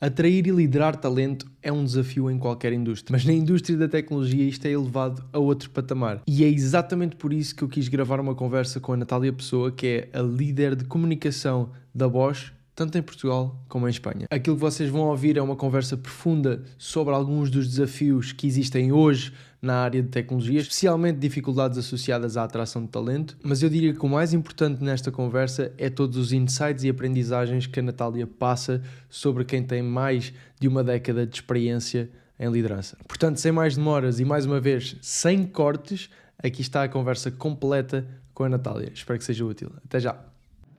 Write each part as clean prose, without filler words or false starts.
Atrair e liderar talento é um desafio em qualquer indústria, mas na indústria da tecnologia isto é elevado a outro patamar. E é exatamente por isso que eu quis gravar uma conversa com a Natália Pessoa, que é a líder de comunicação da Bosch, tanto em Portugal como em Espanha. Aquilo que vocês vão ouvir é uma conversa profunda sobre alguns dos desafios que existem hoje na área de tecnologia, especialmente dificuldades associadas à atração de talento, mas eu diria que o mais importante nesta conversa é todos os insights e aprendizagens que a Natália passa sobre quem tem mais de uma década de experiência em liderança. Portanto, sem mais demoras e mais uma vez, sem cortes, aqui está a conversa completa com a Natália. Espero que seja útil. Até já!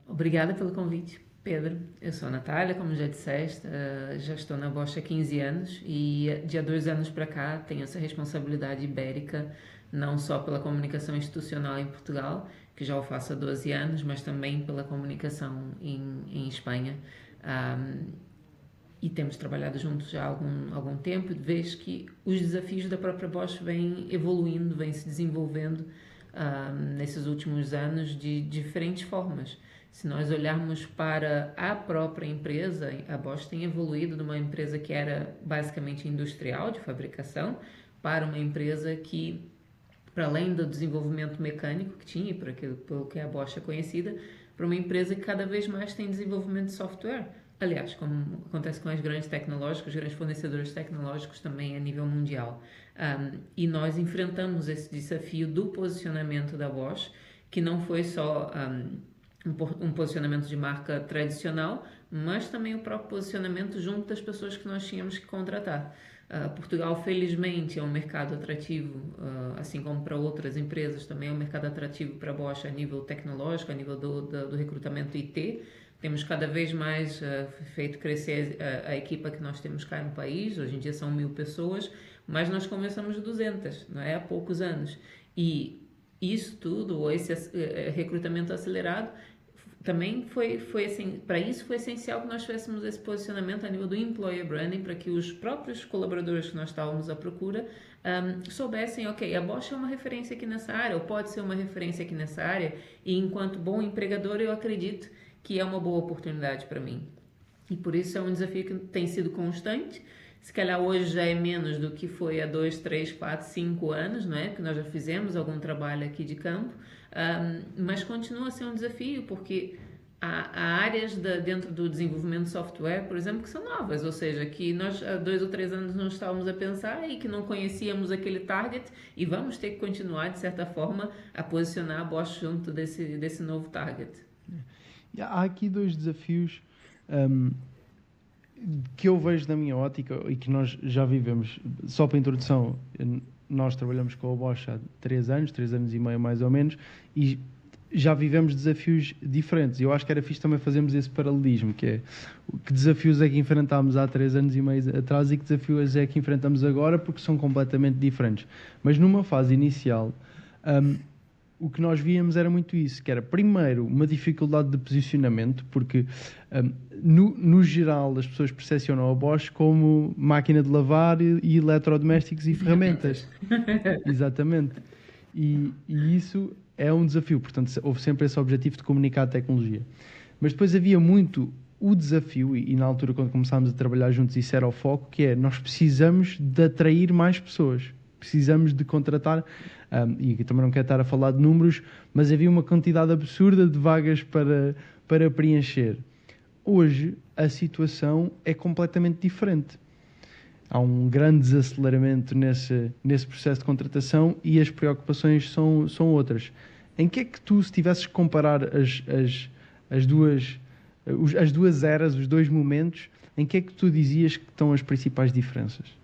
Obrigada pelo convite, Pedro. Eu sou a Natália, como já disseste, já estou na Bosch há 15 anos e de há 2 anos para cá tenho essa responsabilidade ibérica, não só pela comunicação institucional em Portugal, que já o faço há 12 anos, mas também pela comunicação em Espanha. E temos trabalhado juntos já há algum tempo, vês que os desafios da própria Bosch vêm evoluindo, vêm se desenvolvendo nesses últimos anos de diferentes formas. Se nós olharmos para a própria empresa, a Bosch tem evoluído de uma empresa que era basicamente industrial, de fabricação, para uma empresa que, para além do desenvolvimento mecânico que tinha, pelo que a Bosch é conhecida, para uma empresa que cada vez mais tem desenvolvimento de software. Aliás, como acontece com as grandes tecnológicas, os grandes fornecedores tecnológicos também a nível mundial. E nós enfrentamos esse desafio do posicionamento da Bosch, que não foi só um posicionamento de marca tradicional, mas também o próprio posicionamento junto das pessoas que nós tínhamos que contratar. Portugal, felizmente, é um mercado atrativo, assim como para outras empresas, também é um mercado atrativo para a Bosch a nível tecnológico, a nível do recrutamento IT. Temos cada vez mais feito crescer a equipa que nós temos cá no país. Hoje em dia são 1000 pessoas, mas nós começamos de 200, não é? Há poucos anos. E isso tudo, ou esse recrutamento acelerado, também foi assim, para isso foi essencial que nós tivéssemos esse posicionamento a nível do employer branding, para que os próprios colaboradores que nós estávamos à procura soubessem, ok, a Bosch é uma referência aqui nessa área, ou pode ser uma referência aqui nessa área, e enquanto bom empregador eu acredito que é uma boa oportunidade para mim. E por isso é um desafio que tem sido constante. Se calhar hoje já é menos do que foi há 2, 3, 4, 5 anos, não é? Porque nós já fizemos algum trabalho aqui de campo, mas continua a ser um desafio, porque há áreas dentro do desenvolvimento de software, por exemplo, que são novas, ou seja, que nós há 2 ou 3 anos não estávamos a pensar e que não conhecíamos aquele target, e vamos ter que continuar, de certa forma, a posicionar a Bosch junto desse novo target. Há aqui 2 desafios que eu vejo da minha ótica e que nós já vivemos. Só para introdução, nós trabalhamos com a Bosch há 3 anos, 3 anos e meio mais ou menos, e já vivemos desafios diferentes. Eu acho que era fixe também fazermos esse paralelismo, que é que desafios é que enfrentámos há 3 anos e meio atrás e que desafios é que enfrentamos agora, porque são completamente diferentes. Mas numa fase inicial, o que nós víamos era muito isso, que era primeiro uma dificuldade de posicionamento, porque no geral as pessoas percepcionam a Bosch como máquina de lavar e eletrodomésticos e ferramentas. Exatamente. E isso é um desafio, portanto houve sempre esse objetivo de comunicar a tecnologia. Mas depois havia muito o desafio, e na altura quando começámos a trabalhar juntos isso era o foco, que é nós precisamos de atrair mais pessoas. Precisamos de contratar, e também não quero estar a falar de números, mas havia uma quantidade absurda de vagas para preencher. Hoje a situação é completamente diferente. Há um grande desaceleramento nesse processo de contratação e as preocupações são outras. Em que é que tu, se tivesses que comparar as duas eras, os 2 momentos, em que é que tu dizias que estão as principais diferenças?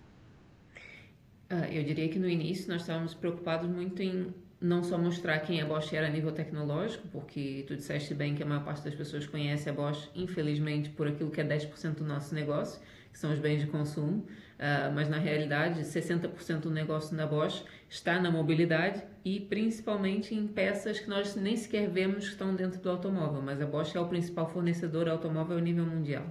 Eu diria que no início nós estávamos preocupados muito em não só mostrar quem a Bosch era a nível tecnológico, porque tu disseste bem que a maior parte das pessoas conhece a Bosch, infelizmente, por aquilo que é 10% do nosso negócio, que são os bens de consumo, mas na realidade 60% do negócio na Bosch está na mobilidade e principalmente em peças que nós nem sequer vemos que estão dentro do automóvel, mas a Bosch é o principal fornecedor automóvel a nível mundial.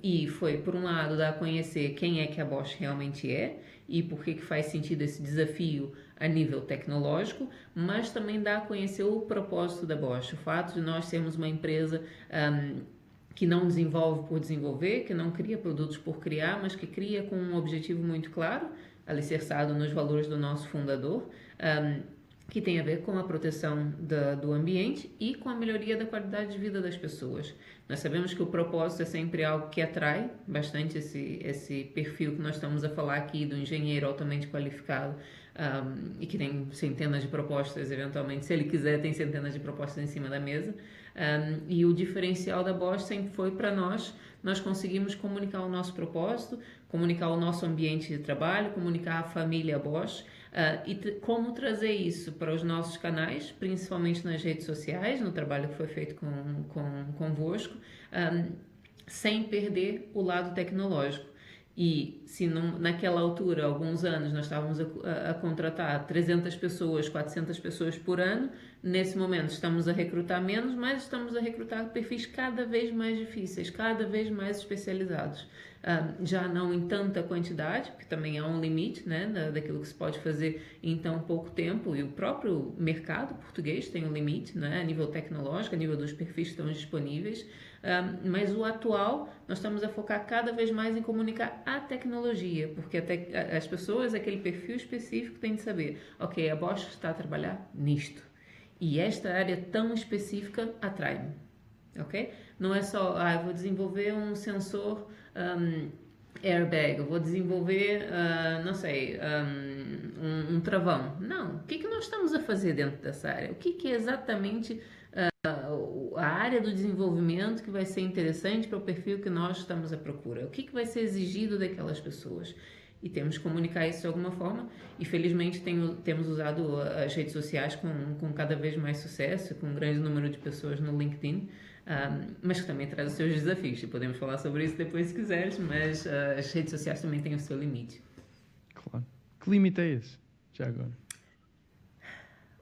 E foi, por um lado, dar a conhecer quem é que a Bosch realmente é e por que faz sentido esse desafio a nível tecnológico, mas também dar a conhecer o propósito da Bosch, o fato de nós sermos uma empresa que não desenvolve por desenvolver, que não cria produtos por criar, mas que cria com um objetivo muito claro, alicerçado nos valores do nosso fundador, que tem a ver com a proteção do ambiente e com a melhoria da qualidade de vida das pessoas. Nós sabemos que o propósito é sempre algo que atrai bastante esse perfil que nós estamos a falar aqui do engenheiro altamente qualificado, e que tem centenas de propostas, eventualmente, se ele quiser, tem centenas de propostas em cima da mesa. E o diferencial da Bosch sempre foi para nós conseguimos comunicar o nosso propósito, comunicar o nosso ambiente de trabalho, comunicar a família Bosch, e como trazer isso para os nossos canais, principalmente nas redes sociais, no trabalho que foi feito convosco, sem perder o lado tecnológico. E se naquela altura, alguns anos, nós estávamos a contratar 300 pessoas, 400 pessoas por ano, nesse momento estamos a recrutar menos, mas estamos a recrutar perfis cada vez mais difíceis, cada vez mais especializados. Já não em tanta quantidade, porque também há um limite, né, daquilo que se pode fazer em tão pouco tempo, e o próprio mercado português tem um limite, né, a nível tecnológico, a nível dos perfis que estão disponíveis. Mas o atual, nós estamos a focar cada vez mais em comunicar a tecnologia, porque as pessoas, aquele perfil específico, têm de saber, ok, a Bosch está a trabalhar nisto, e esta área tão específica atrai-me, ok? Não é só, eu vou desenvolver um sensor airbag, eu vou desenvolver, não sei, um travão. Não, o que nós estamos a fazer dentro dessa área? O que é exatamente a área do desenvolvimento que vai ser interessante para o perfil que nós estamos à procura? O que vai ser exigido daquelas pessoas? E temos que comunicar isso de alguma forma, e felizmente temos usado as redes sociais com cada vez mais sucesso, com um grande número de pessoas no LinkedIn, mas que também traz os seus desafios, e podemos falar sobre isso depois se quiseres, mas as redes sociais também têm o seu limite. Claro. Que limite é esse, já agora?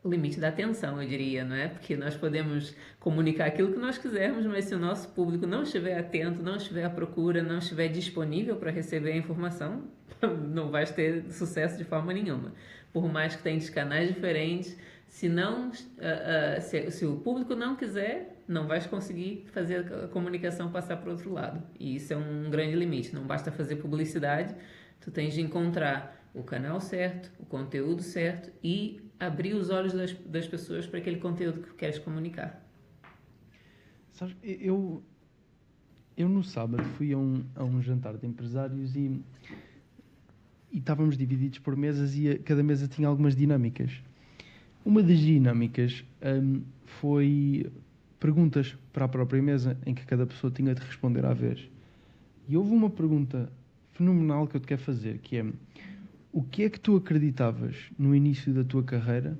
O limite da atenção, eu diria, não é? Porque nós podemos comunicar aquilo que nós quisermos, mas se o nosso público não estiver atento, não estiver à procura, não estiver disponível para receber a informação, não vai ter sucesso de forma nenhuma. Por mais que tenha canais diferentes, se o público não quiser, não vai conseguir fazer a comunicação passar para o outro lado. E isso é um grande limite. Não basta fazer publicidade, tu tens de encontrar o canal certo, o conteúdo certo e abrir os olhos das pessoas para aquele conteúdo que queres comunicar. Sabes, eu no sábado fui a um jantar de empresários e estávamos divididos por mesas e cada mesa tinha algumas dinâmicas. Uma das dinâmicas foi perguntas para a própria mesa, em que cada pessoa tinha de responder à vez. E houve uma pergunta fenomenal que eu te quero fazer, que é: o que é que tu acreditavas no início da tua carreira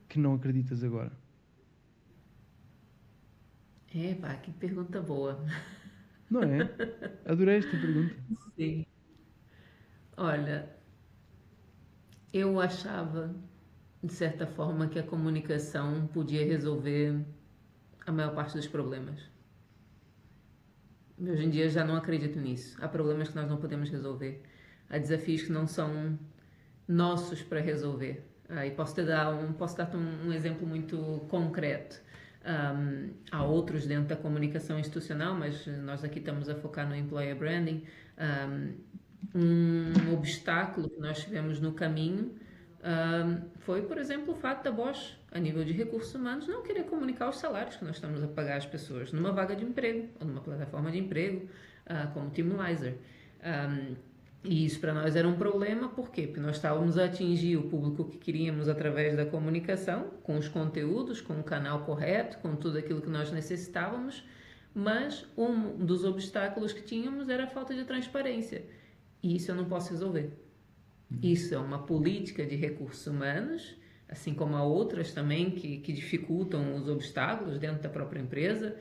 que não acreditas agora? Epá, que pergunta boa. Não é? Adorei esta pergunta. Sim. Olha, eu achava, de certa forma, que a comunicação podia resolver a maior parte dos problemas. Hoje em dia já não acredito nisso. Há problemas que nós não podemos resolver. Há desafios que não são nossos para resolver. E posso dar-te um exemplo muito concreto. Há outros dentro da comunicação institucional, mas nós aqui estamos a focar no employer branding. Um obstáculo que nós tivemos no caminho foi, por exemplo, o fato da Bosch, a nível de recursos humanos, não querer comunicar os salários que nós estamos a pagar às pessoas numa vaga de emprego ou numa plataforma de emprego, como Teamlizer. E isso para nós era um problema, por quê? Porque nós estávamos a atingir o público que queríamos através da comunicação, com os conteúdos, com o canal correto, com tudo aquilo que nós necessitávamos, mas um dos obstáculos que tínhamos era a falta de transparência. E isso eu não posso resolver. Isso é uma política de recursos humanos, assim como há outras também que dificultam os obstáculos dentro da própria empresa,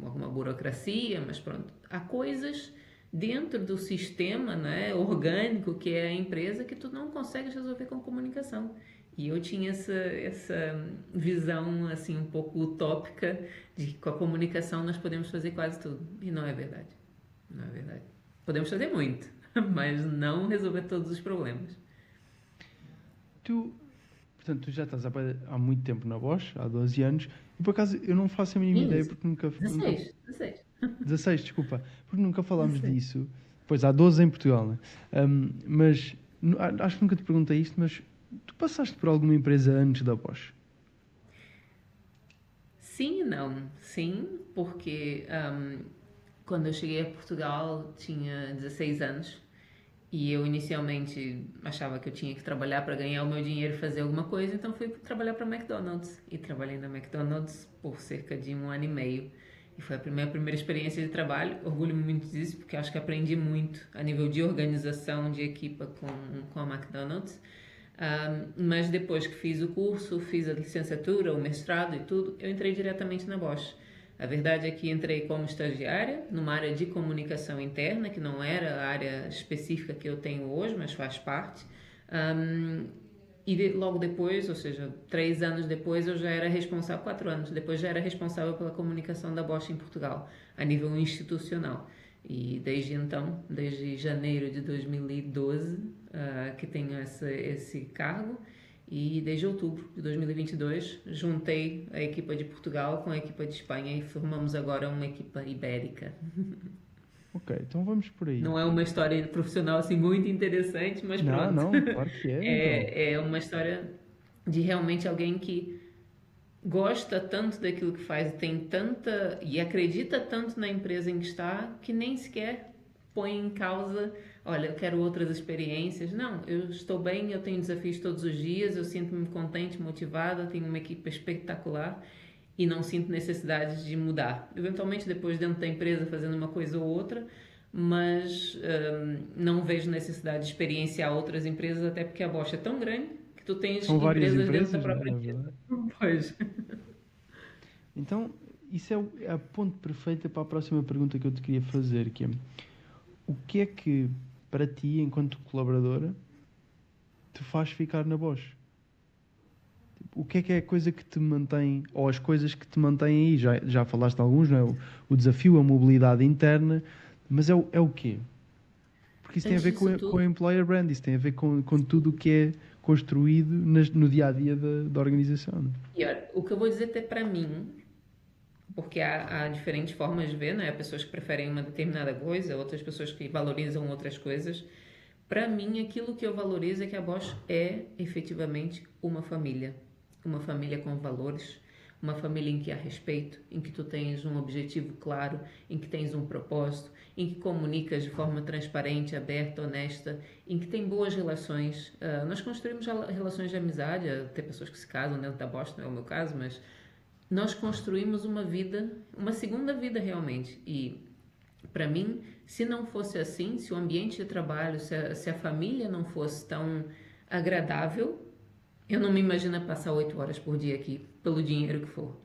alguma burocracia, mas pronto. Há coisas dentro do sistema, né, orgânico que é a empresa que tu não consegues resolver com comunicação. E eu tinha essa visão assim um pouco utópica de que com a comunicação nós podemos fazer quase tudo. E não é verdade. Não é verdade. Podemos fazer muito, mas não resolver todos os problemas. Portanto, tu já estás há muito tempo na Bosch, há 12 anos, e por acaso eu não faço a mínima ideia 15, porque nunca 16. 16, desculpa, porque nunca falámos 16. disso. Pois há 12 em Portugal, né? Mas acho que nunca te perguntei isto, mas tu passaste por alguma empresa antes da Bosch? Sim e não. Sim, porque quando eu cheguei a Portugal tinha 16 anos e eu inicialmente achava que eu tinha que trabalhar para ganhar o meu dinheiro e fazer alguma coisa, então fui trabalhar para a McDonald's e trabalhei na McDonald's por cerca de 1 ano e meio. E foi a minha primeira experiência de trabalho, orgulho-me muito disso, porque acho que aprendi muito a nível de organização de equipa com a McDonald's. Mas depois que fiz o curso, fiz a licenciatura, o mestrado e tudo, eu entrei diretamente na Bosch. A verdade é que entrei como estagiária numa área de comunicação interna, que não era a área específica que eu tenho hoje, mas faz parte. Logo depois, ou seja, 3 anos depois, eu já era responsável, 4 anos depois, já era responsável pela comunicação da Bosch em Portugal, a nível institucional. E desde então, desde janeiro de 2012, que tenho esse cargo, e desde outubro de 2022 juntei a equipa de Portugal com a equipa de Espanha e formamos agora uma equipa ibérica. Ok, então vamos por aí. Não é uma história profissional assim muito interessante, mas Não, pronto. não, claro que é, então. É uma história de realmente alguém que gosta tanto daquilo que faz e tem tanta e acredita tanto na empresa em que está que nem sequer põe em causa, olha, eu quero outras experiências. Não, eu estou bem, eu tenho desafios todos os dias, eu sinto-me contente, motivada, tenho uma equipe espetacular e não sinto necessidade de mudar. Eventualmente depois dentro da empresa fazendo uma coisa ou outra, mas não vejo necessidade de experienciar outras empresas, até porque a Bosch é tão grande que tu tens São várias empresas dentro da empresas, né? própria É empresa. verdade. Pois. Então, isso é a ponte perfeita para a próxima pergunta que eu te queria fazer, que é o que é que, para ti, enquanto colaboradora, te faz ficar na Bosch? O que é a coisa que te mantém, ou as coisas que te mantêm aí? Já falaste de alguns, não é? O desafio, a mobilidade interna, mas é o quê? Porque isso tem a Antes ver disso com a tudo, employer brand, isso tem a ver com tudo o que é construído no dia a dia da organização. Não é? e olha, o que eu vou dizer até para mim, porque há diferentes formas de ver, né? Há pessoas que preferem uma determinada coisa, outras pessoas que valorizam outras coisas. Para mim, aquilo que eu valorizo é que a Bosch é efetivamente uma família com valores, uma família em que há respeito, em que tu tens um objetivo claro, em que tens um propósito, em que comunicas de forma transparente, aberta, honesta, em que tem boas relações. Nós construímos relações de amizade, até pessoas que se casam dentro da Bosch, não é o meu caso, mas nós construímos uma vida, uma segunda vida realmente. E para mim, se não fosse assim, se o ambiente de trabalho, se a família não fosse tão agradável, eu não me imagino passar 8 horas por dia aqui, pelo dinheiro que for.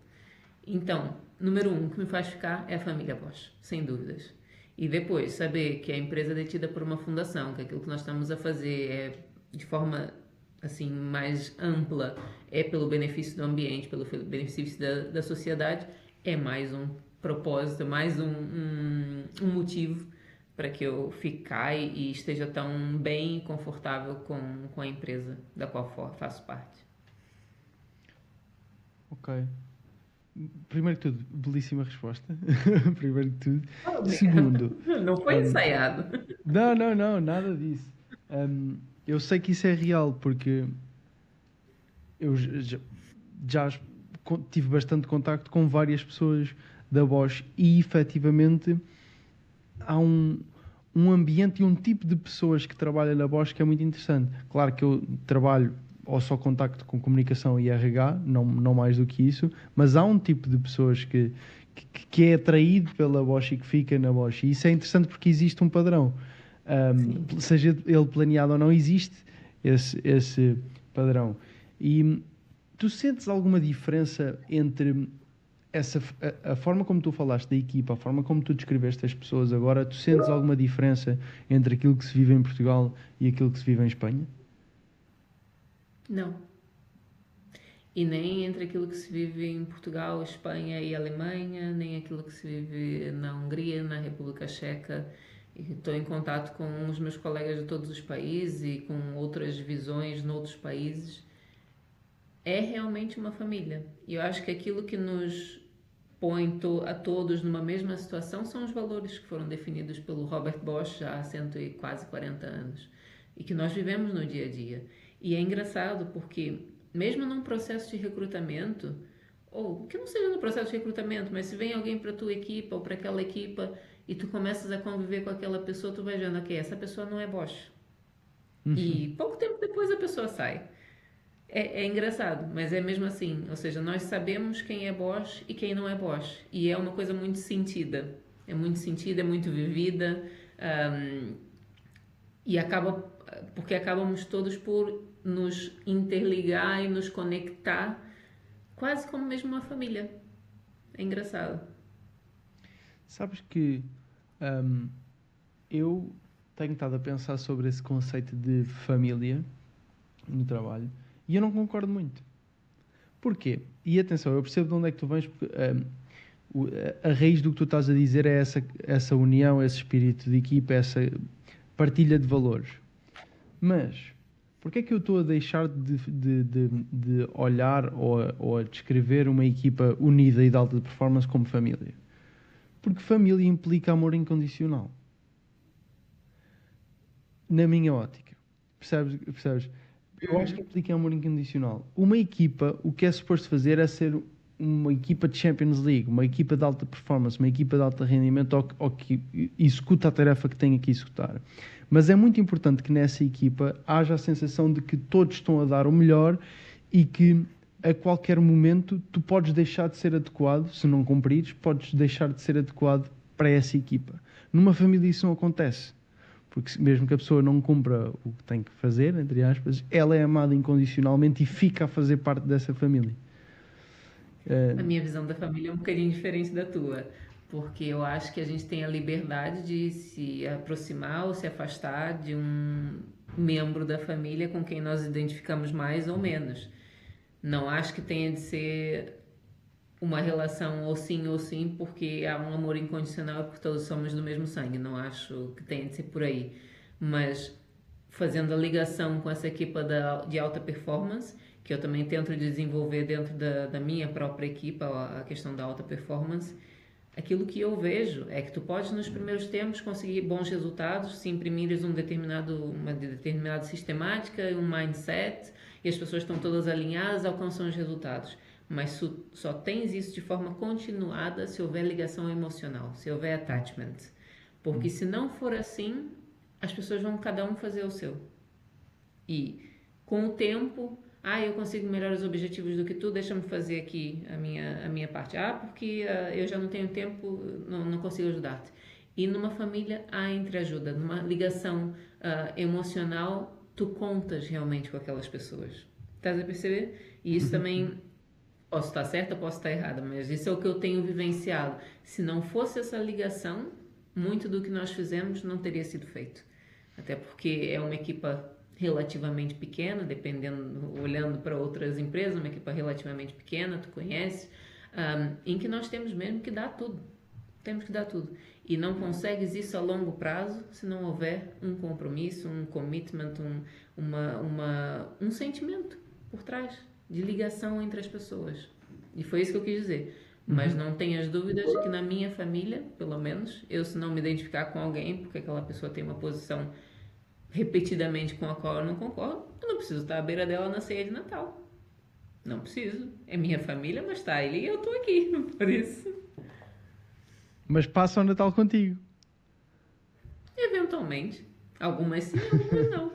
Então, número um, o que me faz ficar é a família Bosch, sem dúvidas. E depois, saber que a empresa é detida por uma fundação, que aquilo que nós estamos a fazer é de forma assim mais ampla, é pelo benefício do ambiente, pelo benefício da sociedade, é mais um propósito, mais um motivo para que eu fique cá e esteja tão bem e confortável com a empresa da qual faço parte. Ok. Primeiro que tudo, belíssima resposta. Primeiro que tudo. Obrigada. Segundo, Não foi hum, ensaiado. não, nada disso. Eu sei que isso é real porque eu já tive bastante contacto com várias pessoas da Bosch e efetivamente há um ambiente e um tipo de pessoas que trabalham na Bosch que é muito interessante. Claro que eu trabalho ou só contacto com comunicação e RH, não mais do que isso, mas há um tipo de pessoas que é atraído pela Bosch e que fica na Bosch. E isso é interessante porque existe um padrão. Seja ele planeado ou não, existe esse padrão. E tu sentes alguma diferença entre a forma como tu falaste da equipa, a forma como tu descreveste as pessoas agora, tu sentes alguma diferença entre aquilo que se vive em Portugal e aquilo que se vive em Espanha? Não. E nem entre aquilo que se vive em Portugal, Espanha e Alemanha, nem aquilo que se vive na Hungria, na República Checa. E estou em contato com os meus colegas de todos os países e com outras visões noutros países. é realmente uma família. E eu acho que aquilo que nos põe a todos numa mesma situação são os valores que foram definidos pelo Robert Bosch já há quase 40 anos e que nós vivemos no dia a dia. E é engraçado porque, mesmo num processo de recrutamento, ou que não seja no processo de recrutamento, mas se vem alguém para a tua equipa ou para aquela equipa e tu começas a conviver com aquela pessoa, tu vai vendo, ok, essa pessoa não é Bosch. Uhum. E pouco tempo depois a pessoa sai. É engraçado, mas é mesmo assim. Ou seja, nós sabemos quem é Bosch e quem não é Bosch. E é uma coisa muito sentida. É muito sentida, é muito vivida. ahm, e porque acabamos todos por nos interligar e nos conectar quase como mesmo uma família. É engraçado. Sabes que hum, eu tenho estado a pensar sobre esse conceito de família no trabalho e eu não concordo muito. Porquê? E atenção, eu percebo de onde é que tu vens, porque a raiz do que tu estás a dizer é essa união, esse espírito de equipa, essa partilha de valores. Mas, porquê é que eu estou a deixar de olhar ou a descrever uma equipa unida e de alta performance como família? Porque família implica amor incondicional. Na minha ótica. Percebes? Eu acho que Uhum. implica amor incondicional. Uma equipa, o que é suposto fazer é ser uma equipa de Champions League, uma equipa de alta performance, uma equipa de alto rendimento ou que executa a tarefa que tenha que executar. Mas é muito importante que nessa equipa haja a sensação de que todos estão a dar o melhor e que a qualquer momento tu podes deixar de ser adequado, se não cumprires, podes deixar de ser adequado para essa equipa. Numa família isso não acontece. Porque mesmo que a pessoa não cumpra o que tem que fazer, entre aspas, ela é amada incondicionalmente e fica a fazer parte dessa família. A Uh, minha visão da família é um bocadinho diferente da tua, porque eu acho que a gente tem a liberdade de se aproximar ou se afastar de um membro da família com quem nós identificamos mais ou menos. Não acho que tenha de ser uma relação ou sim, porque há um amor incondicional porque todos somos do mesmo sangue. Não acho que tenha de ser por aí. Mas fazendo a ligação com essa equipa de alta performance, que eu também tento desenvolver dentro da minha própria equipa, a questão da alta performance, aquilo que eu vejo é que tu podes nos primeiros tempos conseguir bons resultados se imprimires uma determinada sistemática, um mindset e as pessoas estão todas alinhadas, alcançam os resultados. Mas só tens isso de forma continuada se houver ligação emocional, se houver attachment. Porque se não for assim, as pessoas vão cada um fazer o seu. E com o tempo, eu consigo melhores objetivos do que tu, deixa-me fazer aqui a minha parte. Porque eu já não tenho tempo, não consigo ajudar-te. E numa família há entreajuda, numa ligação emocional, tu contas realmente com aquelas pessoas. Estás a perceber? E isso também, posso estar certa, posso estar errada, mas isso é o que eu tenho vivenciado. Se não fosse essa ligação, muito do que nós fizemos não teria sido feito. Até porque é uma equipa relativamente pequena, dependendo, olhando para outras empresas, uma equipa relativamente pequena, tu conhece, em que nós temos mesmo que dar tudo. Temos que dar tudo. E não consegues isso a longo prazo se não houver um compromisso, um commitment, um sentimento por trás de ligação entre as pessoas. E foi isso que eu quis dizer. Mas uhum. não tenhas dúvidas de que na minha família, pelo menos, eu se não me identificar com alguém, porque aquela pessoa tem uma posição repetidamente com a qual eu não concordo, eu não preciso estar à beira dela na ceia de Natal. Não preciso. É minha família, mas está ele e eu estou aqui. Por isso, Mas passa o Natal contigo. eventualmente, algumas sim, algumas não.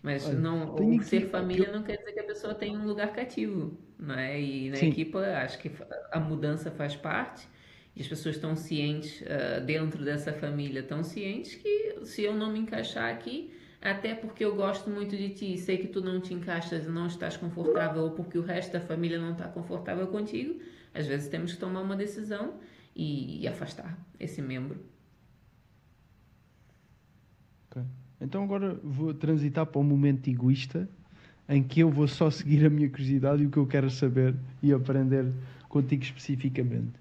Mas Olha, não, tenho o ser aqui. família não quer dizer que a pessoa tenha um lugar cativo, não é? E na Sim, equipa, acho que a mudança faz parte e as pessoas estão cientes, dentro dessa família, estão cientes que se eu não me encaixar aqui, até porque eu gosto muito de ti e sei que tu não te encaixas e não estás confortável, ou porque o resto da família não está confortável contigo, às vezes temos que tomar uma decisão e afastar esse membro. ok. Então agora vou transitar para um momento egoísta em que eu vou só seguir a minha curiosidade e o que eu quero saber e aprender contigo especificamente.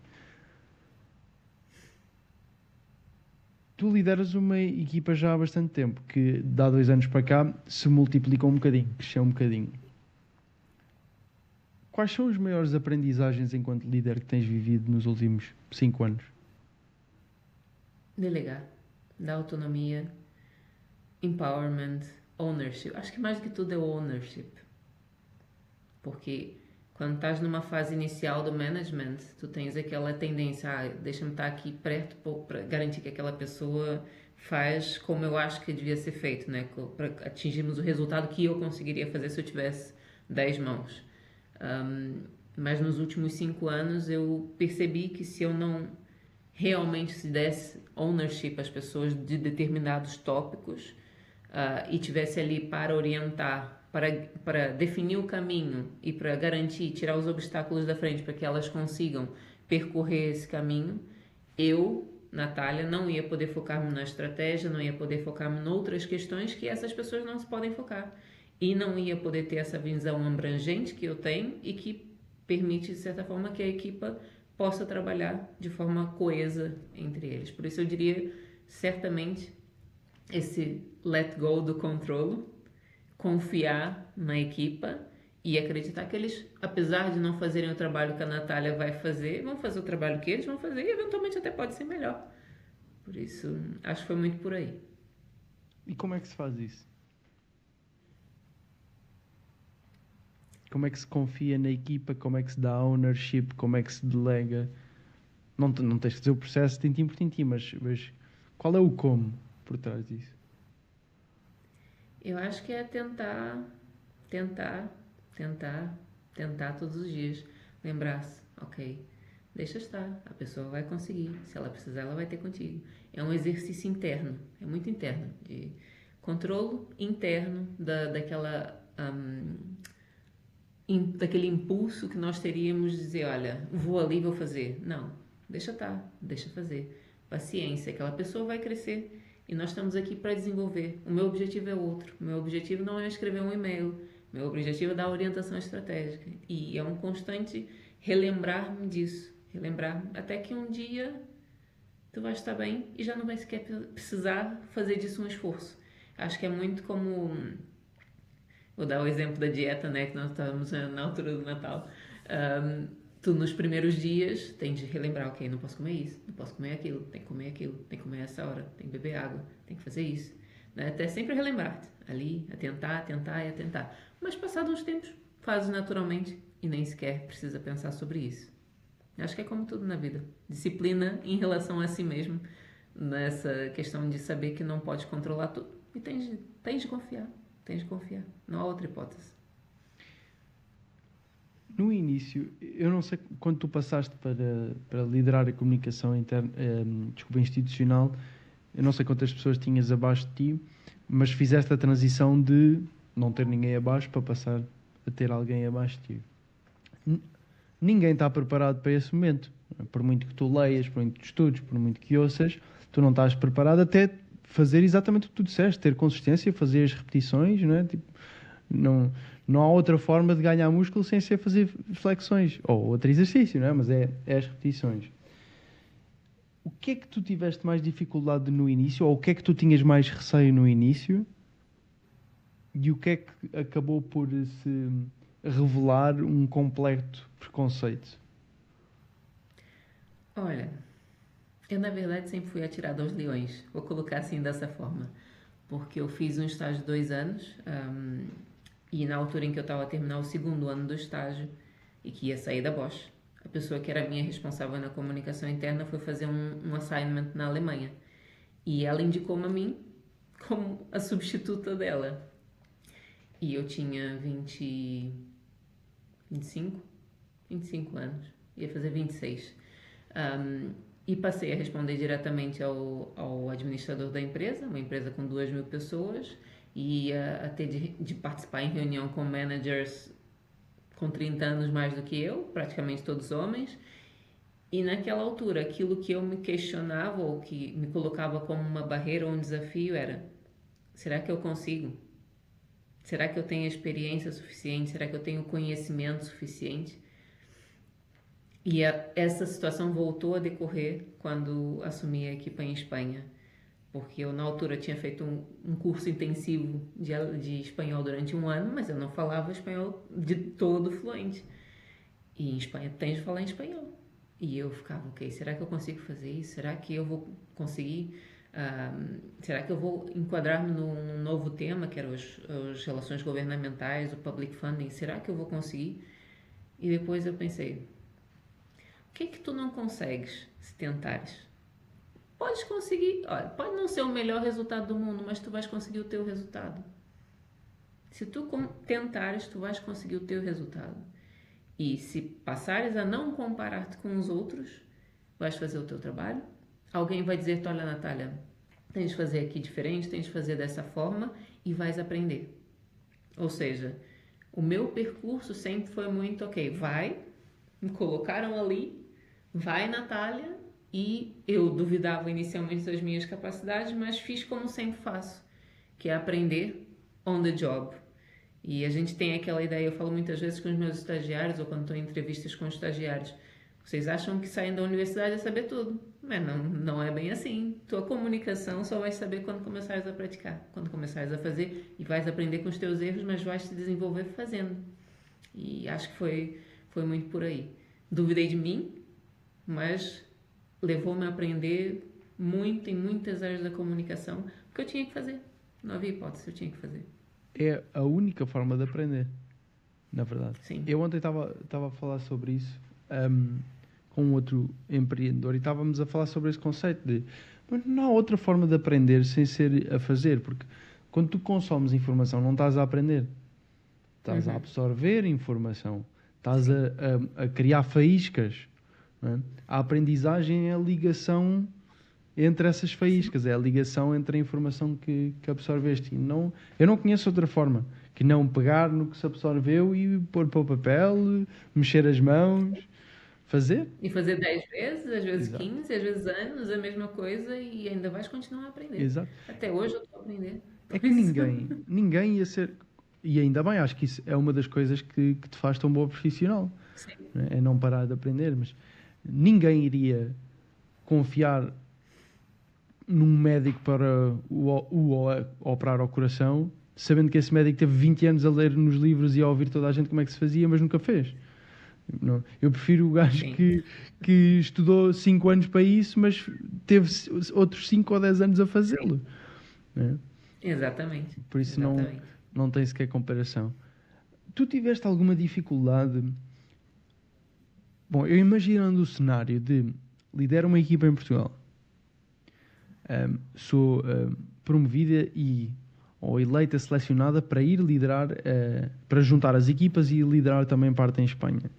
Tu lideras uma equipa já há bastante tempo, que de há 2 anos para cá se multiplicou um bocadinho, cresceu um bocadinho. Quais são as maiores aprendizagens enquanto líder que tens vivido nos últimos 5 anos? Delegar, dar autonomia, empowerment, ownership. Acho que mais do que tudo é o ownership. Porque quando estás numa fase inicial do management, tu tens aquela tendência, deixa-me estar aqui perto para garantir que aquela pessoa faz como eu acho que devia ser feito, né? Para atingirmos o resultado que eu conseguiria fazer se eu tivesse 10 mãos. Mas nos últimos 5 anos eu percebi que se eu não realmente se desse ownership às pessoas de determinados tópicos e tivesse ali para orientar, para definir o caminho e para garantir, tirar os obstáculos da frente para que elas consigam percorrer esse caminho, eu, Natália, não ia poder focar-me na estratégia, não ia poder focar-me em outras questões que essas pessoas não se podem focar. E não ia poder ter essa visão abrangente que eu tenho e que permite, de certa forma, que a equipa possa trabalhar de forma coesa entre eles. Por isso eu diria, certamente, esse let go do controle, confiar na equipa e acreditar que eles, apesar de não fazerem o trabalho que a Natália vai fazer, vão fazer o trabalho que eles vão fazer e eventualmente até pode ser melhor. Por isso, acho que foi muito por aí. E como é que se faz isso? Como é que se confia na equipa? Como é que se dá ownership? Como é que se delega? Não tens que dizer o processo tintim por tintim, mas qual é o como por trás disso? Eu acho que é tentar todos os dias. Lembrar-se, ok, deixa estar, a pessoa vai conseguir. Se ela precisar, ela vai ter contigo. É um exercício interno, é muito interno, de controle interno daquele impulso que nós teríamos de dizer, olha, vou ali, vou fazer. Não, deixa estar, deixa fazer. Paciência, aquela pessoa vai crescer e nós estamos aqui para desenvolver. O meu objetivo é outro. O meu objetivo não é escrever um e-mail. O meu objetivo é dar orientação estratégica. E é um constante relembrar-me disso. Relembrar-me até que um dia tu vais estar bem e já não vai sequer precisar fazer disso um esforço. Acho que é muito como... Vou dar o exemplo da dieta, né? Que nós estamos na altura do Natal. Tu nos primeiros dias tens de relembrar, ok, não posso comer isso, não posso comer aquilo, tem que comer aquilo, tem que comer essa hora, tem que beber água, tem que fazer isso. Né? Até sempre relembrar-te, ali, a tentar. Mas passados uns tempos, fazes naturalmente e nem sequer precisa pensar sobre isso. Acho que é como tudo na vida. Disciplina em relação a si mesmo, nessa questão de saber que não pode controlar tudo. E tens de confiar. Não há outra hipótese. No início, eu não sei quando tu passaste para liderar a comunicação interna, institucional, eu não sei quantas pessoas tinhas abaixo de ti, mas fizeste a transição de não ter ninguém abaixo para passar a ter alguém abaixo de ti. Ninguém está preparado para esse momento. Por muito que tu leias, por muito que estudes, por muito que ouças, tu não estás preparado até fazer exatamente o que tu disseste, ter consistência, fazer as repetições, não é? Tipo, não há outra forma de ganhar músculo sem ser fazer flexões. Ou outro exercício, não é? Mas é as repetições. O que é que tu tiveste mais dificuldade no início? Ou o que é que tu tinhas mais receio no início? E o que é que acabou por se revelar um completo preconceito? Olha, eu na verdade sempre fui atirada aos leões. Vou colocar assim dessa forma. Porque eu fiz um estágio de 2 anos... E na altura em que eu estava a terminar o 2º ano do estágio e que ia sair da Bosch, a pessoa que era minha responsável na comunicação interna foi fazer um assignment na Alemanha. E ela indicou-me a mim como a substituta dela. E eu tinha 25 anos, ia fazer 26. E passei a responder diretamente ao administrador da empresa, uma empresa com 2.000 pessoas, e a ter de participar em reunião com managers com 30 anos mais do que eu, praticamente todos homens. E naquela altura, aquilo que eu me questionava ou que me colocava como uma barreira ou um desafio era: será que eu consigo? Será que eu tenho experiência suficiente? Será que eu tenho conhecimento suficiente? E essa situação voltou a decorrer quando assumi a equipa em Espanha. porque eu na altura tinha feito um curso intensivo de espanhol durante um ano, mas eu não falava espanhol de todo fluente. E em Espanha tens de falar em espanhol. E eu ficava, ok, será que eu consigo fazer isso? Será que eu vou conseguir? Será que eu vou enquadrar-me num novo tema, que eram as relações governamentais, o public funding? Será que eu vou conseguir? E depois eu pensei, o que é que tu não consegues se tentares? Podes conseguir, olha, pode não ser o melhor resultado do mundo, mas tu vais conseguir o teu resultado. Se tu tentares, tu vais conseguir o teu resultado. E se passares a não comparar-te com os outros, vais fazer o teu trabalho. Alguém vai dizer-te, olha Natália, tens de fazer aqui diferente, tens de fazer dessa forma e vais aprender. Ou seja, o meu percurso sempre foi muito, ok, vai, me colocaram ali, vai Natália, e eu duvidava inicialmente das minhas capacidades, mas fiz como sempre faço, que é aprender on the job. E a gente tem aquela ideia, eu falo muitas vezes com os meus estagiários, ou quando estou em entrevistas com os estagiários, vocês acham que saem da universidade a saber tudo, mas não é bem assim. Tua comunicação só vais saber quando começares a praticar, quando começares a fazer, e vais aprender com os teus erros, mas vais te desenvolver fazendo. E acho que foi muito por aí. Duvidei de mim, mas levou-me a aprender muito em muitas áreas da comunicação, porque eu tinha que fazer. Não havia hipótese, eu tinha que fazer. É a única forma de aprender, na verdade. Sim. Eu ontem estava a falar sobre isso com outro empreendedor e estávamos a falar sobre esse conceito de mas não há outra forma de aprender sem ser a fazer, porque quando tu consomes informação não estás a aprender, estás a absorver informação, estás a criar faíscas. Não é? A aprendizagem é a ligação entre essas faíscas, é a ligação entre a informação que absorveste. Eu não conheço outra forma que não pegar no que se absorveu e pôr para o papel, mexer as mãos, fazer. E fazer 10 vezes, às vezes Exato. 15, às vezes anos, a mesma coisa e ainda vais continuar a aprender. Exato. Até hoje eu estou a aprender. É que ninguém ia ser... E ainda bem, acho que isso é uma das coisas que te faz tão bom profissional. Sim. É não parar de aprender, mas ninguém iria confiar num médico para operar ao coração, sabendo que esse médico teve 20 anos a ler nos livros e a ouvir toda a gente como é que se fazia, mas nunca fez. Não. Eu prefiro o gajo que estudou 5 anos para isso, mas teve outros 5 ou 10 anos a fazê-lo. É? Exatamente. Por isso Exatamente. não tem sequer comparação. Tu tiveste alguma dificuldade? Bom, eu imaginando o cenário de lidero uma equipa em Portugal, sou promovida ou eleita, selecionada para ir liderar, para juntar as equipas e liderar também parte em Espanha.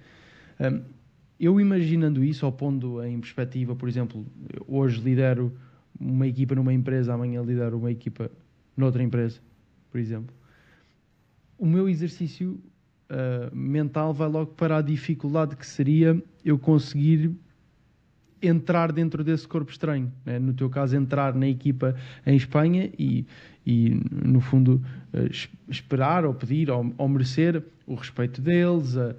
Eu imaginando isso, ou pondo em perspectiva, por exemplo, hoje lidero uma equipa numa empresa, amanhã lidero uma equipa noutra empresa, por exemplo, o meu exercício mental vai logo para a dificuldade que seria eu conseguir entrar dentro desse corpo estranho, né? No teu caso entrar na equipa em Espanha e no fundo esperar ou pedir ou merecer o respeito deles, a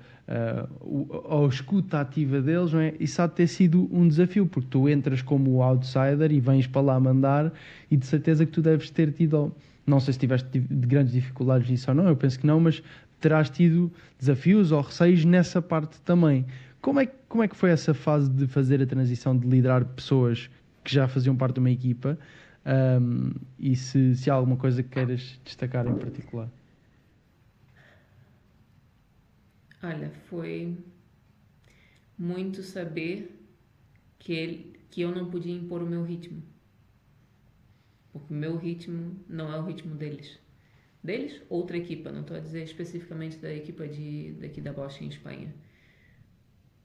escuta ativa deles, não é? Isso há de ter sido um desafio, porque tu entras como outsider e vens para lá mandar e de certeza que tu deves ter tido, não sei se tiveste grandes dificuldades nisso ou não, eu penso que não, mas terás tido desafios ou receios nessa parte também. Como é que foi essa fase de fazer a transição de liderar pessoas que já faziam parte de uma equipa? E se há alguma coisa que queiras destacar em particular? Olha, foi muito saber que eu não podia impor o meu ritmo. Porque o meu ritmo não é o ritmo deles. Deles, outra equipa, não estou a dizer especificamente da equipa daqui da Bosch em Espanha.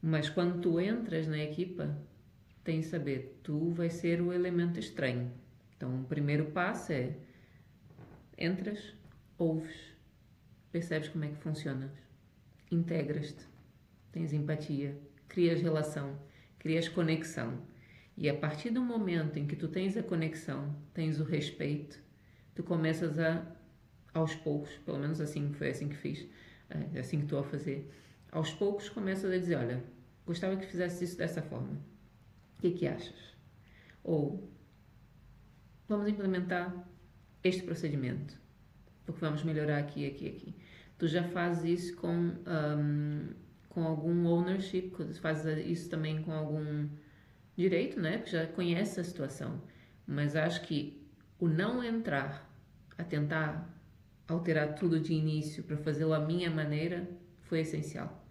Mas quando tu entras na equipa, tens de saber, tu vais ser o elemento estranho. Então, o primeiro passo é, entras, ouves, percebes como é que funcionas, integras-te, tens empatia, crias relação, crias conexão. E a partir do momento em que tu tens a conexão, tens o respeito, tu começas aos poucos, pelo menos assim, foi assim que fiz, é assim que estou a fazer, aos poucos começas a dizer, olha, gostava que fizesse isso dessa forma. O que achas? Ou, vamos implementar este procedimento, porque vamos melhorar aqui, aqui, aqui. Tu já fazes isso com algum ownership, fazes isso também com algum direito, né? Porque já conhece a situação. Mas acho que o não entrar a tentar alterar tudo de início para fazê-lo à minha maneira foi essencial.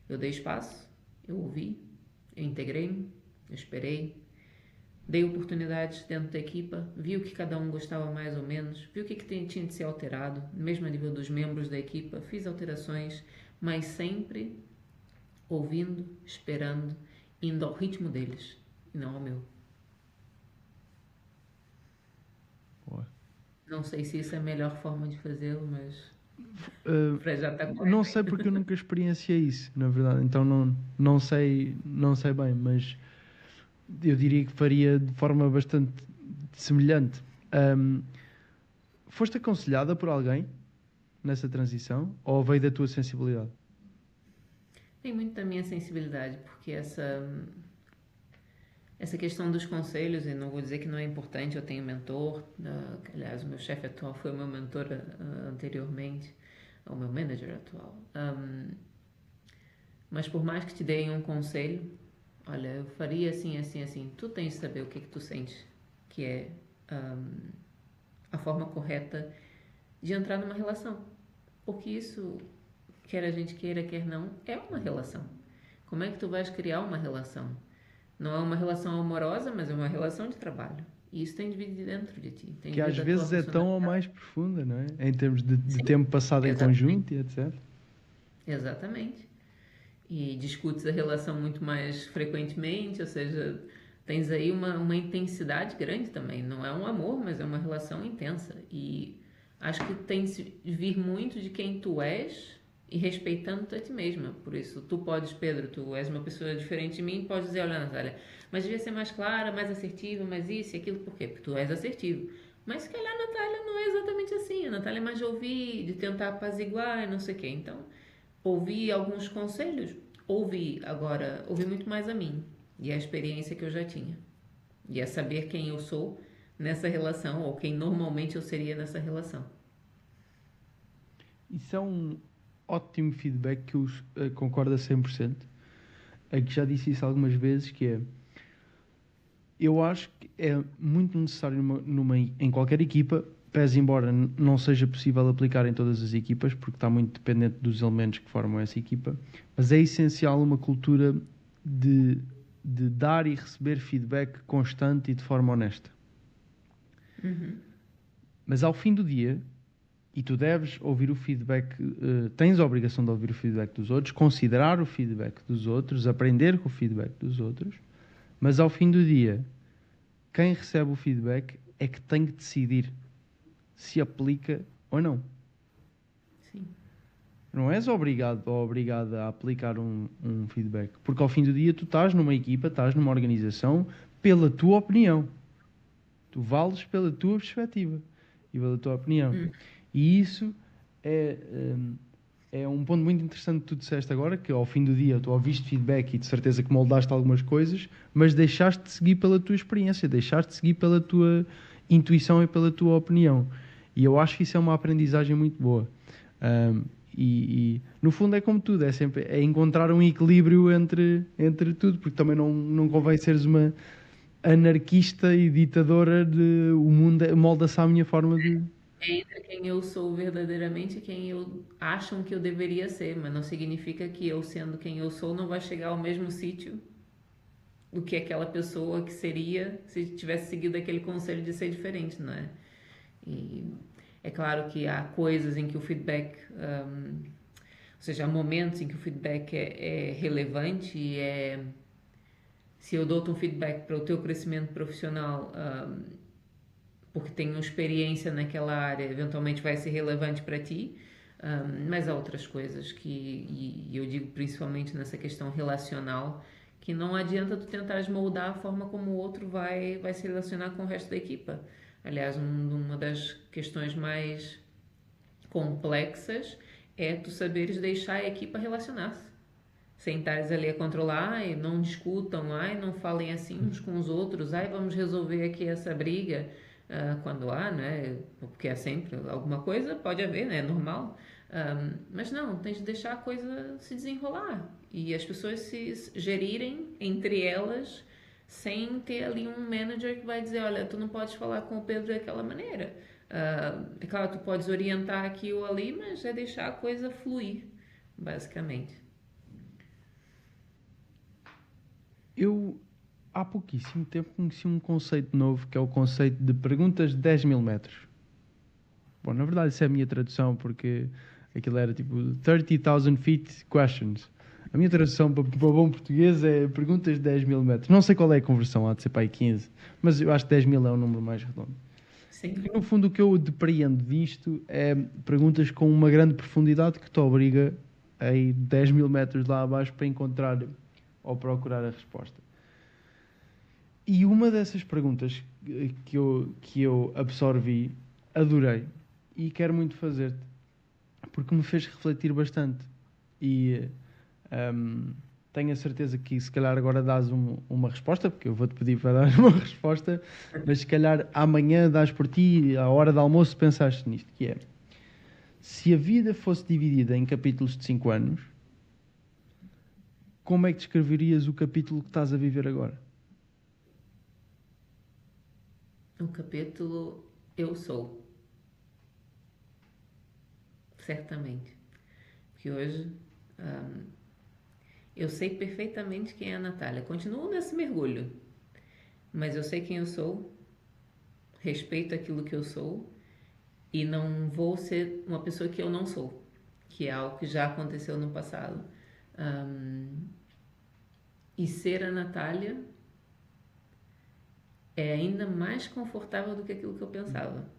Eu dei espaço, eu ouvi, eu integrei-me, eu esperei, dei oportunidades dentro da equipa, vi o que cada um gostava mais ou menos, vi o que tinha de ser alterado, mesmo a nível dos membros da equipa, fiz alterações, mas sempre ouvindo, esperando, indo ao ritmo deles e não ao meu. Boa. Não sei se isso é a melhor forma de fazê-lo, mas já está não sei porque eu nunca experienciei isso, na verdade, então não sei bem, mas eu diria que faria de forma bastante semelhante. Foste aconselhada por alguém nessa transição ou veio da tua sensibilidade? Tem muito da minha sensibilidade, porque essa questão dos conselhos, e não vou dizer que não é importante, eu tenho mentor, aliás, o meu chefe atual foi o meu mentor anteriormente, o meu manager atual. Mas por mais que te deem um conselho, olha, eu faria assim, assim, assim, tu tens de saber o que tu sentes, que é a forma correta de entrar numa relação. Porque isso, quer a gente queira, quer não, é uma relação. Como é que tu vais criar uma relação? Não é uma relação amorosa, mas é uma relação de trabalho. E isso tem de vir de dentro de ti. Que às vezes é tão ou mais profunda, não é? Em termos de tempo passado em conjunto e etc. Exatamente. E discutes a relação muito mais frequentemente, ou seja, tens aí uma intensidade grande também. Não é um amor, mas é uma relação intensa. E acho que tem de vir muito de quem tu és e respeitando-te a ti mesma. Por isso, tu podes, Pedro, tu és uma pessoa diferente de mim, podes dizer, olha, Natália, mas devia ser mais clara, mais assertiva, mais isso e aquilo, por quê? Porque tu és assertivo. Mas se calhar a Natália não é exatamente assim. A Natália é mais de ouvir, de tentar apaziguar e não sei o quê. Então, ouvi alguns conselhos, ouvi muito mais a mim e a experiência que eu já tinha. E a saber quem eu sou nessa relação, ou quem normalmente eu seria nessa relação. Isso é um ótimo feedback que eu concordo a 100%. É que já disse isso algumas vezes, que é... Eu acho que é muito necessário em qualquer equipa, pese embora não seja possível aplicar em todas as equipas, porque está muito dependente dos elementos que formam essa equipa, mas é essencial uma cultura de dar e receber feedback constante e de forma honesta. Mas ao fim do dia, e tu deves ouvir o feedback, tens a obrigação de ouvir o feedback dos outros, considerar o feedback dos outros, aprender com o feedback dos outros, mas ao fim do dia, quem recebe o feedback é que tem que decidir se aplica ou não. Sim. Não és obrigado ou obrigada a aplicar um feedback, porque ao fim do dia tu estás numa equipa, estás numa organização pela tua opinião. Tu vales pela tua perspectiva e pela tua opinião. E isso é um ponto muito interessante que tu disseste agora, que ao fim do dia tu ouviste feedback e de certeza que moldaste algumas coisas, mas deixaste de seguir pela tua experiência, deixaste de seguir pela tua intuição e pela tua opinião. E eu acho que isso é uma aprendizagem muito boa. E no fundo é como tudo, é encontrar um equilíbrio entre tudo, porque também não convém seres uma anarquista e ditadora de o mundo molda-se à minha forma de... É entre quem eu sou verdadeiramente e quem eu acham que eu deveria ser, mas não significa que eu sendo quem eu sou não vai chegar ao mesmo sítio do que aquela pessoa que seria se tivesse seguido aquele conselho de ser diferente, não é? E é claro que há coisas em que o feedback, ou seja, há momentos em que o feedback é relevante e se eu dou-te um feedback para o teu crescimento profissional, porque tenho experiência naquela área, eventualmente vai ser relevante para ti, mas há outras coisas e eu digo principalmente nessa questão relacional, que não adianta tu tentares moldar a forma como o outro vai se relacionar com o resto da equipa. Aliás, uma das questões mais complexas é tu saberes deixar a equipa relacionar-se. sem estares ali a controlar, ai, não discutam, ai, não falem assim uns com os outros, ai, vamos resolver aqui essa briga, quando há, né? Porque é sempre alguma coisa, pode haver, né? É normal. Mas não, tens de deixar a coisa se desenrolar e as pessoas se gerirem entre elas sem ter ali um manager que vai dizer, olha, tu não podes falar com o Pedro daquela maneira. É claro, tu podes orientar aqui ou ali, mas é deixar a coisa fluir, basicamente. Eu, há pouquíssimo tempo, conheci um conceito novo, que é o conceito de perguntas de 10.000 metros. Bom, na verdade, isso é a minha tradução, porque aquilo era tipo 30,000 feet questions. A minha tradução para bom português é perguntas de 10.000 metros. Não sei qual é a conversão, há de ser para aí 15, mas eu acho que 10.000 é um número mais redondo. Sim. E no fundo, o que eu depreendo disto é perguntas com uma grande profundidade que te obriga a ir 10.000 metros lá abaixo para encontrar ou procurar a resposta. E uma dessas perguntas que eu absorvi, adorei e quero muito fazer-te, porque me fez refletir bastante. E hum, tenho a certeza que se calhar agora dás uma resposta, porque eu vou-te pedir para dar uma resposta, mas se calhar amanhã dás por ti, à hora do almoço, pensaste nisto, que é, se a vida fosse dividida em capítulos de 5 anos, como é que descreverias o capítulo que estás a viver agora? O capítulo Eu Sou, certamente. Porque hoje eu sei perfeitamente quem é a Natália. Continuo nesse mergulho, mas eu sei quem eu sou, respeito aquilo que eu sou e não vou ser uma pessoa que eu não sou, que é algo que já aconteceu no passado. Um, e ser a Natália é ainda mais confortável do que aquilo que eu pensava.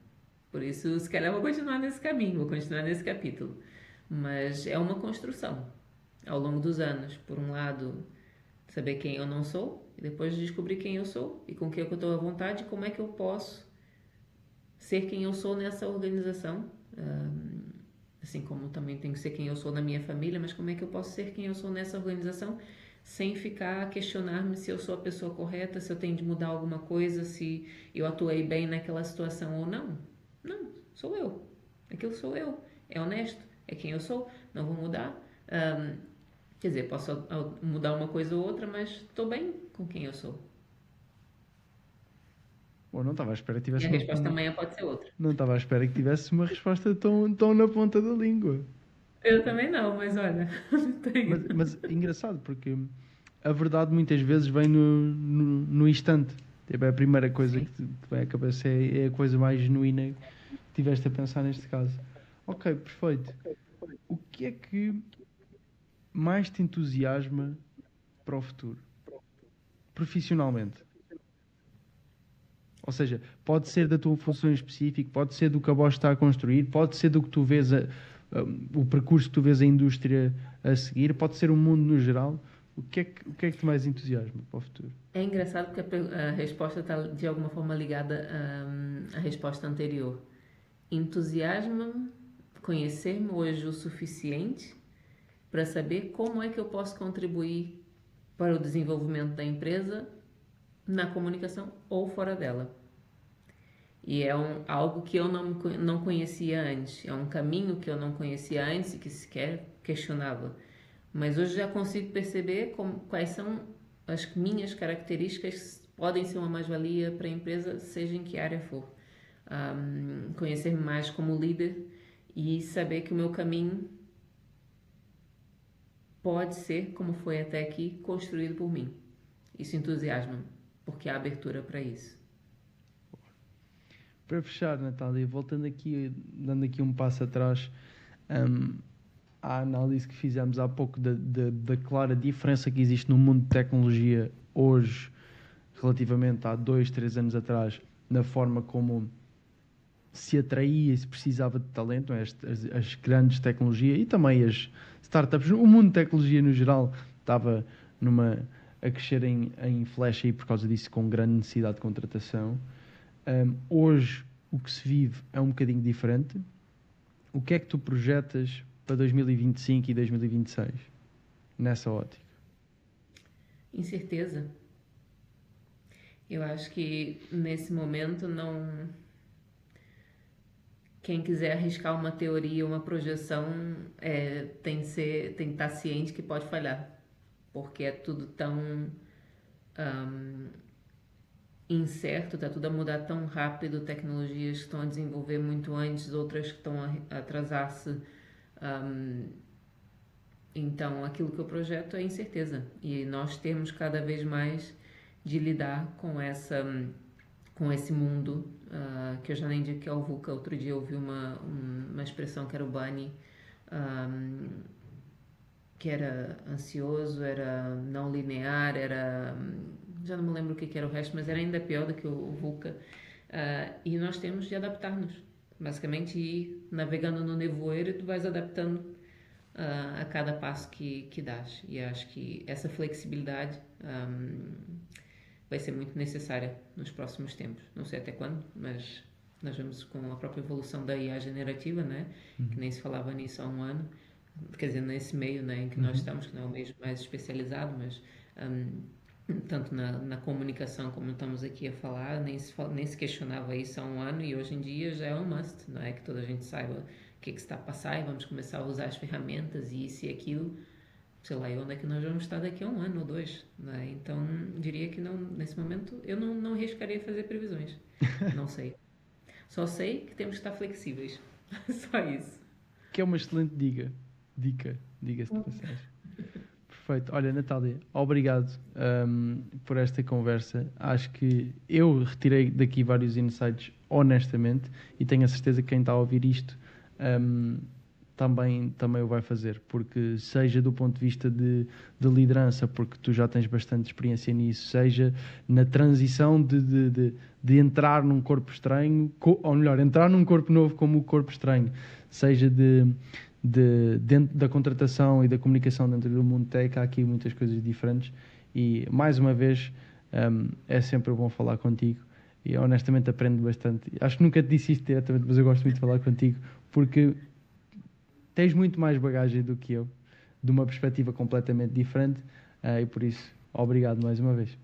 Por isso, se calhar, eu vou continuar nesse caminho, vou continuar nesse capítulo. Mas é uma construção ao longo dos anos. Por um lado, saber quem eu não sou, e depois descobrir quem eu sou e com quem eu estou à vontade e como é que eu posso ser quem eu sou nessa organização. Assim como também tenho que ser quem eu sou na minha família, mas como é que eu posso ser quem eu sou nessa organização sem ficar a questionar-me se eu sou a pessoa correta, se eu tenho de mudar alguma coisa, se eu atuei bem naquela situação ou não. Não, sou eu. Aquilo sou eu. É honesto, é quem eu sou, não vou mudar. Quer dizer, posso mudar uma coisa ou outra, mas estou bem com quem eu sou. Bom, não estava à espera que E tivesse a resposta amanhã pode ser outra. não estava à espera que tivesse uma resposta tão na ponta da língua. Eu também não, mas olha, tenho. Mas engraçado, porque a verdade muitas vezes vem no instante. Tipo, é a primeira coisa Sim. que te vem à cabeça, é a coisa mais genuína que tiveste a pensar neste caso. Ok, perfeito. O que é que mais te entusiasma para o futuro? Profissionalmente. Ou seja, pode ser da tua função em específico, pode ser do que a Bosch está a construir, pode ser do que tu vês, o percurso que tu vês a indústria a seguir, pode ser o mundo no geral. O que é que te mais entusiasma para o futuro? É engraçado porque a resposta está de alguma forma ligada à resposta anterior. Entusiasma-me conhecer-me hoje o suficiente para saber como é que eu posso contribuir para o desenvolvimento da empresa na comunicação ou fora dela. E é algo que eu não conhecia antes, é um caminho que eu não conhecia antes e que sequer questionava. Mas hoje já consigo perceber quais são as minhas características que podem ser uma mais-valia para a empresa, seja em que área for. Conhecer-me mais como líder e saber que o meu caminho pode ser, como foi até aqui, construído por mim. Isso entusiasma-me, porque há abertura para isso. Para fechar, Natália, voltando aqui, dando aqui um passo atrás, hum, à análise que fizemos há pouco da clara diferença que existe no mundo de tecnologia hoje, relativamente há 2, 3 anos atrás, na forma como se atraía e se precisava de talento, as grandes tecnologias e também as startups, o mundo de tecnologia no geral estava a crescer em flash aí por causa disso, com grande necessidade de contratação. Hoje o que se vive é um bocadinho diferente. O que é que tu projetas para 2025 e 2026? nessa ótica? Incerteza. Eu acho que nesse momento não. Quem quiser arriscar uma teoria, uma projeção, tem que estar ciente que pode falhar, porque é tudo tão incerto, está tudo a mudar tão rápido, tecnologias que estão a desenvolver muito antes, outras que estão a atrasar-se. Então, aquilo que eu projeto é incerteza, e nós temos cada vez mais de lidar com esse mundo, que eu já nem digo que é o VUCA. Outro dia eu ouvi uma expressão que era o Bunny, que era ansioso, era não linear, já não me lembro o que era o resto, mas era ainda pior do que o VUCA. E nós temos de adaptar-nos, basicamente ir navegando no nevoeiro, e tu vais adaptando a cada passo que dás. E acho que essa flexibilidade vai ser muito necessária nos próximos tempos. Não sei até quando, mas nós vemos com a própria evolução da IA generativa, né? Que nem se falava nisso há um ano, quer dizer, nesse meio, né, em que nós estamos, que não é o meio mais especializado, mas tanto na comunicação como estamos aqui a falar, nem se questionava isso há um ano, e hoje em dia já é um must, não é? Que toda a gente saiba o que está a passar, e vamos começar a usar as ferramentas e isso e aquilo. Sei lá, e onde é que nós vamos estar daqui a um ano ou dois, né? Então, diria que não, nesse momento eu não arriscaria fazer previsões. Não sei. Só sei que temos que estar flexíveis. Só isso. Que é uma excelente dica, diga-se de passagem. Perfeito. Olha, Natália, obrigado por esta conversa. Acho que eu retirei daqui vários insights, honestamente, e tenho a certeza que quem está a ouvir isto também o vai fazer, porque seja do ponto de vista de liderança, porque tu já tens bastante experiência nisso, seja na transição de entrar num corpo estranho, ou melhor, entrar num corpo novo como o corpo estranho, seja dentro da contratação e da comunicação dentro do mundo tech, há aqui muitas coisas diferentes, e mais uma vez é sempre bom falar contigo, e honestamente aprendo bastante. Acho que nunca te disse isto diretamente, mas eu gosto muito de falar contigo, porque tens muito mais bagagem do que eu, de uma perspectiva completamente diferente, e por isso, obrigado mais uma vez.